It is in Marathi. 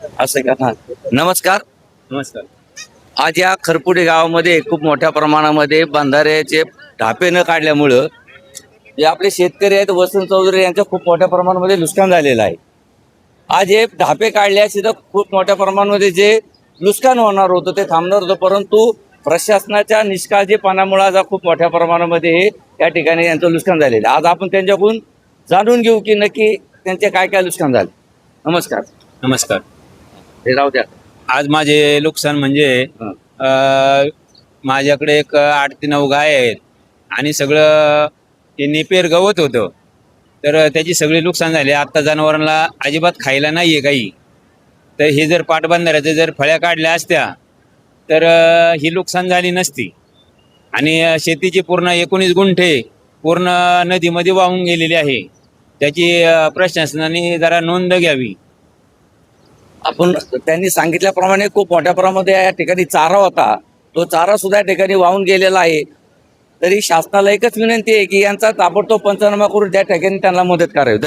असं का? हा. नमस्कार. नमस्कार. आज या खरपुडे गावामध्ये खूप मोठ्या प्रमाणामध्ये बंधाऱ्याचे ढापे न काढल्यामुळं जे आपले शेतकरी आहेत वसंत चौधरी यांचं खूप मोठ्या प्रमाणामध्ये नुकसान झालेलं आहे. आज हे ढापे काढल्यास तर खूप मोठ्या प्रमाणामध्ये जे नुकसान होणार होतं ते थांबणार होतं, परंतु प्रशासनाच्या निष्काळजीपणामुळे आज खूप मोठ्या प्रमाणामध्ये हे या ठिकाणी यांचं नुकसान झालेलं आहे. आज आपण त्यांच्याकडून जाणून घेऊ की नक्की त्यांचे काय काय नुकसान झाले. नमस्कार. नमस्कार. हे राहू द्या. आज माझे नुकसान म्हणजे हं. माझ्याकडे एक 8 ते 9 गाय आहेत आणि सगळं ते नेपेर गवत होतं, तर त्याची सगळी नुकसान झाली. आत्ता जनावरांना अजिबात खायला नाही आहे काही. तर हे जर पाटबंधाऱ्याच्या जर फळ्या काढल्या असत्या तर ही नुकसान झाली नसती. आणि शेतीची पूर्ण 19 गुंठे पूर्ण नदीमध्ये वाहून गेलेली आहे. त्याची प्रशासनाने जरा नोंद घ्यावी. आपण त्यांनी सांगितल्याप्रमाणे खूप मोठ्या प्रमाणामध्ये या ठिकाणी चारा होता, तो चारा सुद्धा या ठिकाणी वाहून गेलेला आहे. तरी शासनाला एकच विनंती आहे की यांचा ताबडतोब पंचनामा करून त्या ठिकाणी त्यांना मदत करावी.